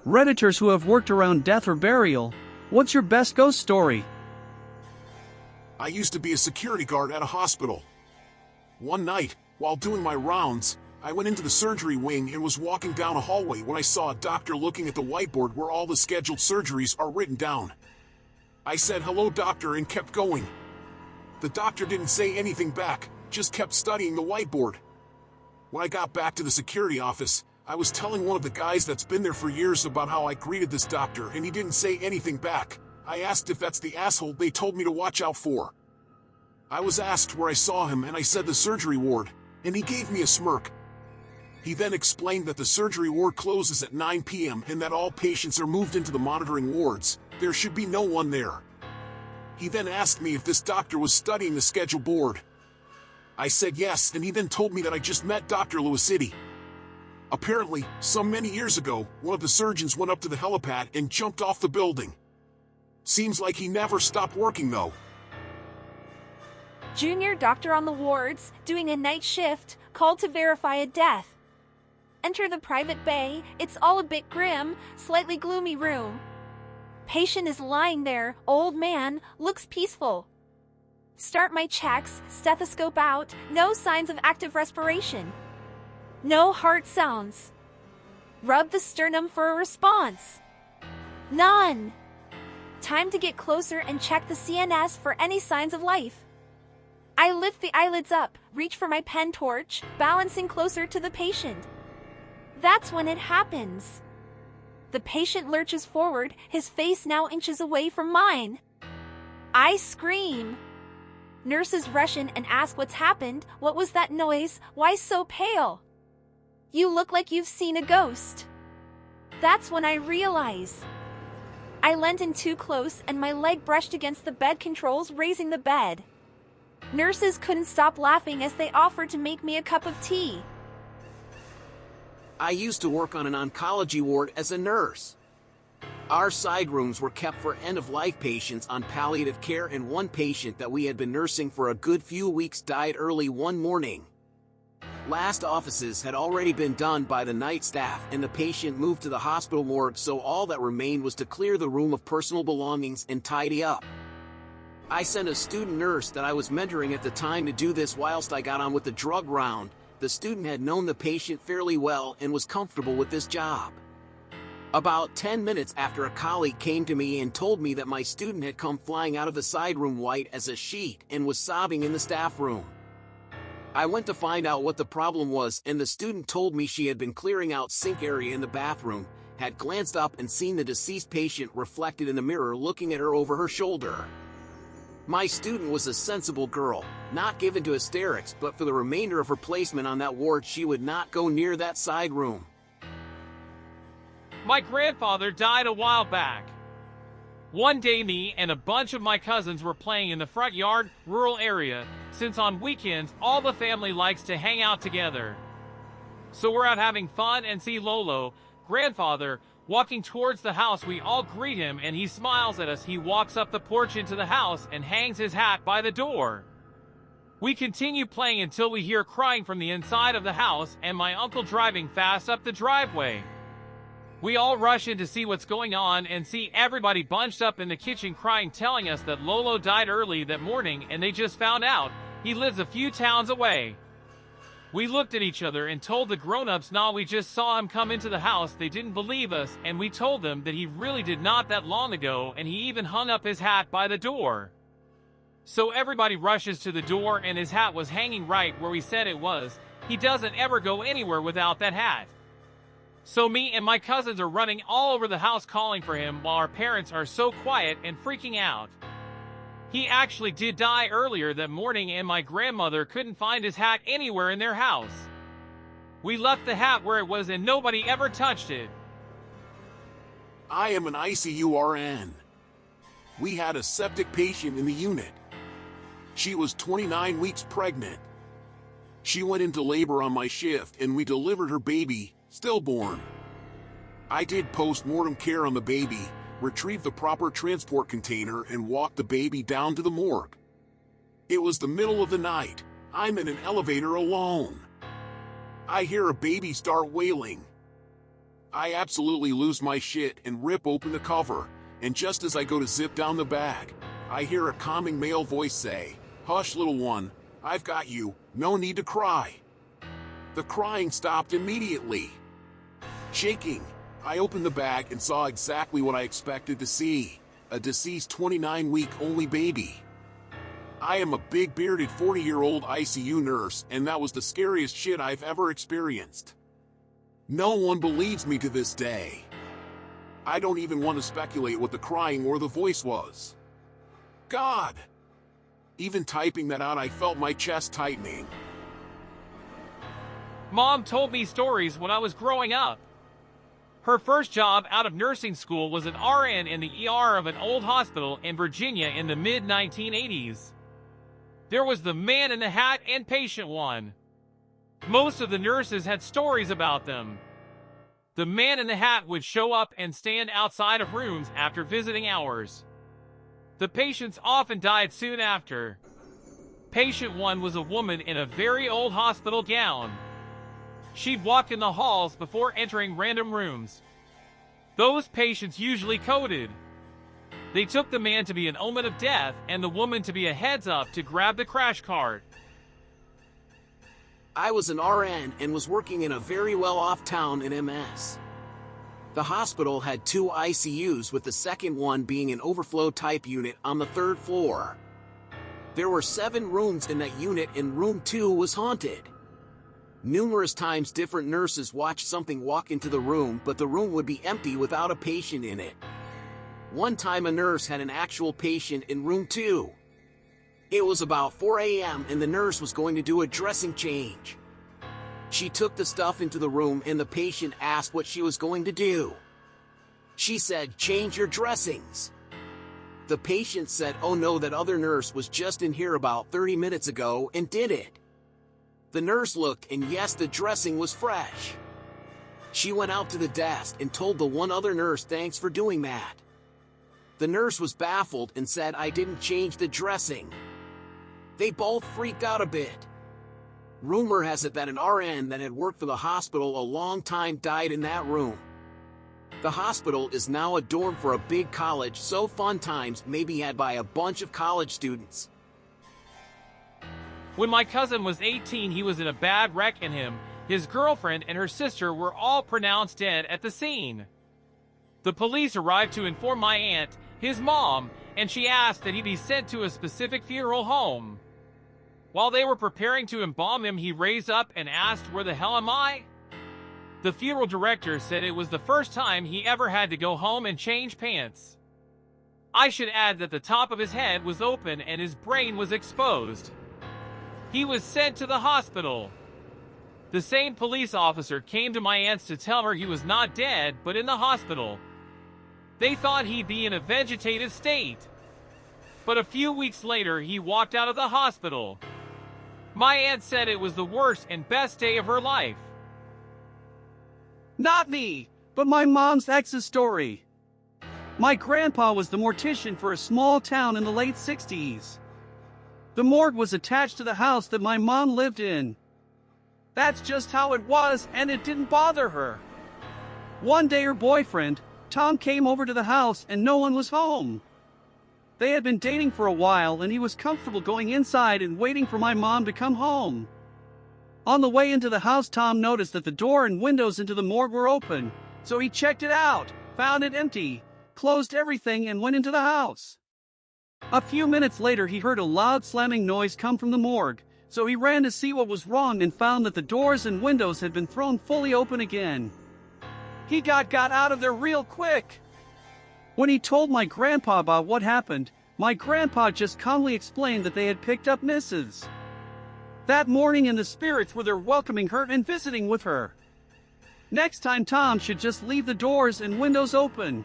Redditors who have worked around death or burial, what's your best ghost story? I used to be a security guard at a hospital. One night, while doing my rounds, I went into the surgery wing and was walking down a hallway when I saw a doctor looking at the whiteboard where all the scheduled surgeries are written down. I said, "Hello, doctor," and kept going. The doctor didn't say anything back, just kept studying the whiteboard. When I got back to the security office, I was telling one of the guys that's been there for years about how I greeted this doctor and he didn't say anything back. I asked if that's the asshole they told me to watch out for. I was asked where I saw him and I said the surgery ward, and he gave me a smirk. He then explained that the surgery ward closes at 9 p.m. and that all patients are moved into the monitoring wards. There should be no one there. He then asked me if this doctor was studying the schedule board. I said yes, and he then told me that I just met Dr. Luisiti. Apparently, many years ago, one of the surgeons went up to the helipad and jumped off the building. Seems like he never stopped working though. Junior doctor on the wards, doing a night shift, called to verify a death. Enter the private bay. It's all a bit grim, slightly gloomy room. Patient is lying there, old man, looks peaceful. Start my checks, stethoscope out, no signs of active respiration. No heart sounds. Rub the sternum for a response. None. Time to get closer and check the CNS for any signs of life. I lift the eyelids up, reach for my pen torch, balancing closer to the patient. That's when it happens. The patient lurches forward, his face now inches away from mine. I scream. Nurses rush in and ask what's happened. What was that noise? Why so pale? You look like you've seen a ghost. That's when I realize. I leant in too close and my leg brushed against the bed controls, raising the bed. Nurses couldn't stop laughing as they offered to make me a cup of tea. I used to work on an oncology ward as a nurse. Our side rooms were kept for end-of-life patients on palliative care, and one patient that we had been nursing for a good few weeks died early one morning. Last offices had already been done by the night staff and the patient moved to the hospital morgue, so all that remained was to clear the room of personal belongings and tidy up. I sent a student nurse that I was mentoring at the time to do this whilst I got on with the drug round. The student had known the patient fairly well and was comfortable with this job. About 10 minutes after, a colleague came to me and told me that my student had come flying out of the side room white as a sheet and was sobbing in the staff room. I went to find out what the problem was, and the student told me she had been clearing out sink area in the bathroom, had glanced up and seen the deceased patient reflected in a mirror looking at her over her shoulder. My student was a sensible girl, not given to hysterics, but for the remainder of her placement on that ward she would not go near that side room. My grandfather died a while back. One day me and a bunch of my cousins were playing in the front yard, rural area, since on weekends all the family likes to hang out together. So we're out having fun and see Lolo, grandfather, walking towards the house. We all greet him and he smiles at us. He walks up the porch into the house and hangs his hat by the door. We continue playing until we hear crying from the inside of the house and my uncle driving fast up the driveway. We all rush in to see what's going on and see everybody bunched up in the kitchen crying, telling us that Lolo died early that morning and they just found out he lives a few towns away. We looked at each other and told the grown-ups, "Nah, we just saw him come into the house." They didn't believe us, and we told them that he really did not that long ago, and he even hung up his hat by the door. So everybody rushes to the door and his hat was hanging right where we said it was. He doesn't ever go anywhere without that hat. So me and my cousins are running all over the house calling for him while our parents are so quiet and freaking out. He actually did die earlier that morning and my grandmother couldn't find his hat anywhere in their house. We left the hat where it was and nobody ever touched it. I am an ICU RN. We had a septic patient in the unit. She was 29 weeks pregnant. She went into labor on my shift and we delivered her baby, stillborn. I did post-mortem care on the baby, retrieved the proper transport container and walked the baby down to the morgue. It was the middle of the night. I'm in an elevator alone. I hear a baby start wailing. I absolutely lose my shit and rip open the cover, and just as I go to zip down the bag, I hear a calming male voice say, "Hush, little one, I've got you, no need to cry." The crying stopped immediately. Shaking, I opened the bag and saw exactly what I expected to see, a deceased 29-week-only baby. I am a big bearded 40-year-old ICU nurse, and that was the scariest shit I've ever experienced. No one believes me to this day. I don't even want to speculate what the crying or the voice was. God! Even typing that out, I felt my chest tightening. Mom told me stories when I was growing up. Her first job out of nursing school was an RN in the ER of an old hospital in Virginia in the mid-1980s. There was the man in the hat and patient one. Most of the nurses had stories about them. The man in the hat would show up and stand outside of rooms after visiting hours. The patients often died soon after. Patient one was a woman in a very old hospital gown. She'd walk in the halls before entering random rooms. Those patients usually coded. They took the man to be an omen of death and the woman to be a heads-up to grab the crash cart. I was an RN and was working in a very well-off town in MS. The hospital had 2 ICUs, with the second one being an overflow-type unit on the 3rd floor. There were 7 rooms in that unit, and room 2 was haunted. Numerous times different nurses watched something walk into the room, but the room would be empty without a patient in it. One time a nurse had an actual patient in room 2. It was about 4 a.m. and the nurse was going to do a dressing change. She took the stuff into the room and the patient asked what she was going to do. She said, "Change your dressings." The patient said, "Oh no, that other nurse was just in here about 30 minutes ago and did it." The nurse looked, and yes, the dressing was fresh. She went out to the desk and told the one other nurse, "Thanks for doing that." The nurse was baffled and said, "I didn't change the dressing." They both freaked out a bit. Rumor has it that an RN that had worked for the hospital a long time died in that room. The hospital is now a dorm for a big college, so fun times may be had by a bunch of college students. When my cousin was 18, he was in a bad wreck, and his girlfriend, and her sister were all pronounced dead at the scene. The police arrived to inform my aunt, his mom, and she asked that he be sent to a specific funeral home. While they were preparing to embalm him, he raised up and asked, "Where the hell am I?" The funeral director said it was the first time he ever had to go home and change pants. I should add that the top of his head was open and his brain was exposed. He was sent to the hospital. The same police officer came to my aunt's to tell her he was not dead, but in the hospital. They thought he'd be in a vegetative state. But a few weeks later, he walked out of the hospital. My aunt said it was the worst and best day of her life. Not me, but my mom's ex's story. My grandpa was the mortician for a small town in the late 60s. The morgue was attached to the house that my mom lived in. That's just how it was, and it didn't bother her. One day her boyfriend, Tom, came over to the house and no one was home. They had been dating for a while and he was comfortable going inside and waiting for my mom to come home. On the way into the house, Tom noticed that the door and windows into the morgue were open, so he checked it out, found it empty, closed everything and went into the house. A few minutes later he heard a loud slamming noise come from the morgue, so he ran to see what was wrong and found that the doors and windows had been thrown fully open again. He got out of there real quick. When he told my grandpa about what happened, my grandpa just calmly explained that they had picked up Mrs. that morning and the spirits were there welcoming her and visiting with her. Next time Tom should just leave the doors and windows open.